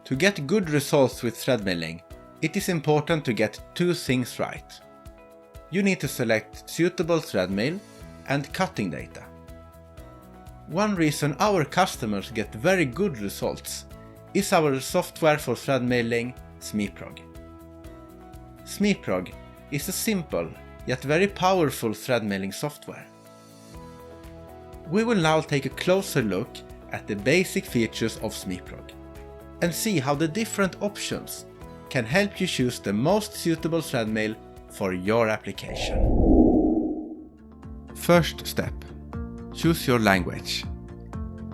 To get good results with thread milling, it is important to get two things right. You need to select suitable thread mill and cutting data. One reason our customers get very good results is our software for thread milling, SmiProg. SmiProg is a simple yet very powerful thread milling software. We will now take a closer look at the basic features of SmiProg and see how the different options can help you choose the most suitable thread mill for your application. First step: choose your language.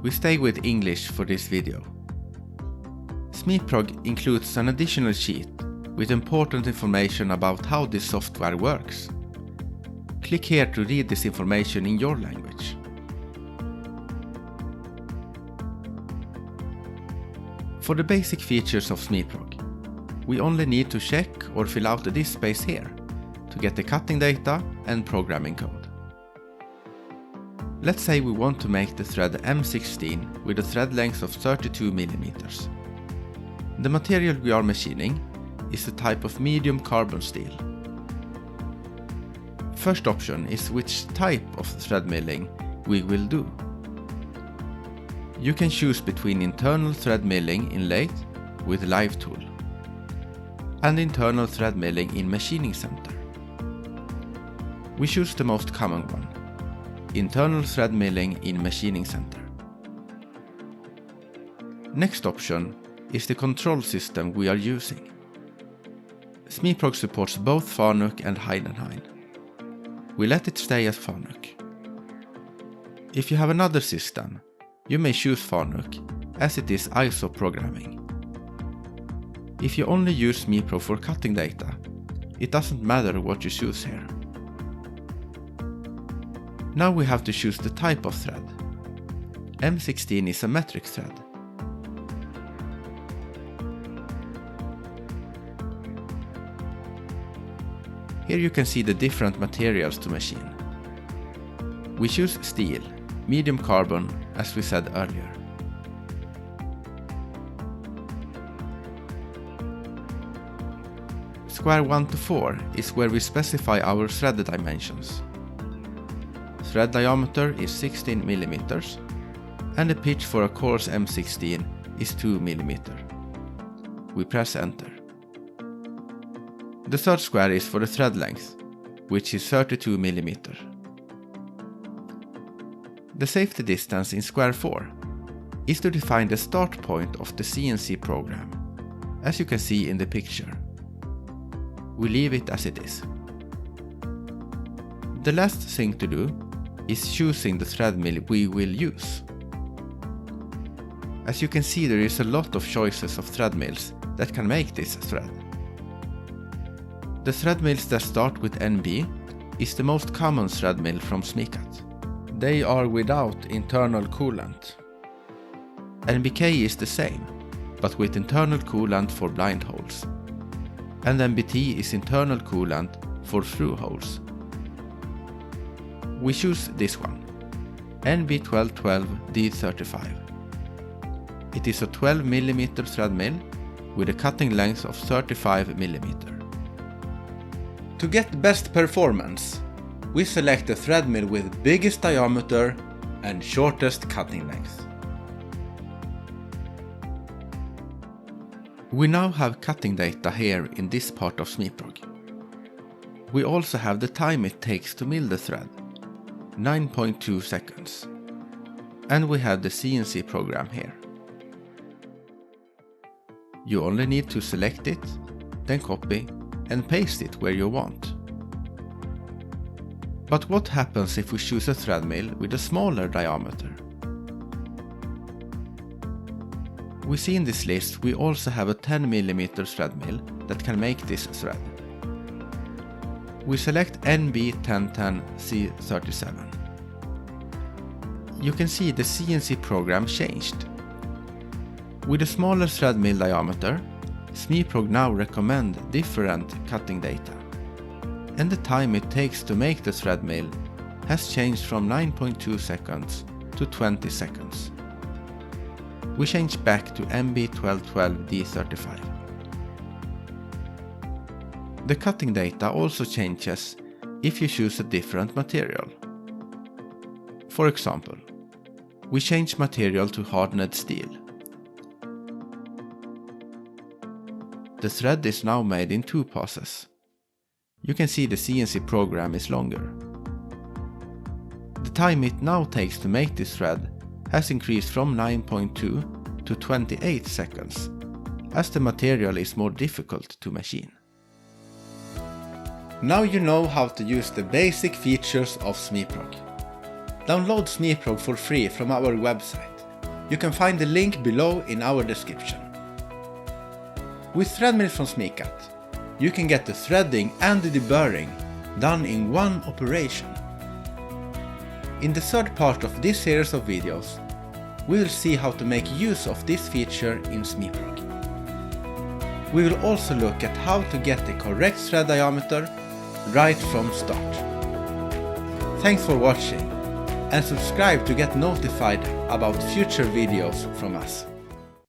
We stay with English for this video. SmiProg includes an additional sheet with important information about how this software works. Click here to read this information in your language. For the basic features of SmiProg, we only need to check or fill out this space here to get the cutting data and programming code. Let's say we want to make the thread M16 with a thread length of 32 mm. The material we are machining is a type of medium carbon steel. First option is which type of thread milling we will do. You can choose between internal thread milling in lathe with live tool and internal thread milling in machining center. We choose the most common one, internal thread milling in machining center. Next option is the control system we are using. SmiProg supports both Fanuc and Heidenhain. We let it stay as Fanuc. If you have another system, you may choose Fanuc, as it is ISO programming. If you only use SmiProg for cutting data, it doesn't matter what you choose here. Now we have to choose the type of thread. M16 is a metric thread. Here you can see the different materials to machine. We choose steel, medium carbon, as we said earlier. Square 1 to 4 is where we specify our thread dimensions. Thread diameter is 16 mm and the pitch for a coarse M16 is 2 mm. We press enter. The third square is for the thread length, which is 32 mm. The safety distance in square 4 is to define the start point of the CNC program, as you can see in the picture. We leave it as it is. The last thing to do is choosing the thread mill we will use. As you can see, there is a lot of choices of thread mills that can make this thread. The thread mills that start with NB is the most common thread mill from SmiCut. They are without internal coolant. NBK is the same, but with internal coolant for blind holes. And NBT is internal coolant for through holes. We choose this one, NB1212D35. It is a 12 mm thread mill with a cutting length of 35 mm. To get best performance, we select the thread mill with biggest diameter and shortest cutting length. We now have cutting data here in this part of SmiProg. We also have the time it takes to mill the thread, 9.2 seconds. And we have the CNC program here. You only need to select it, then copy and paste it where you want. But what happens if we choose a thread mill with a smaller diameter? We see in this list we also have a 10 mm thread mill that can make this thread. We select NB1010C37. You can see the CNC program changed. With a smaller thread mill diameter, SmiProg now recommend different cutting data. And the time it takes to make the thread mill has changed from 9.2 seconds to 20 seconds. we change back to MB1212D35. The cutting data also changes if you choose a different material. For example, we change material to hardened steel. The thread is now made in 2 passes. You can see the CNC program is longer. The time it now takes to make this thread has increased from 9.2 to 28 seconds, as the material is more difficult to machine. Now you know how to use the basic features of SmiProg. Download SmiProg for free from our website. You can find the link below in our description. With threadmill from SmiCut, you can get the threading and the deburring done in one operation. In the third part of this series of videos, we will see how to make use of this feature in SmiProg. We will also look at how to get the correct thread diameter right from start. Thanks for watching, and subscribe to get notified about future videos from us.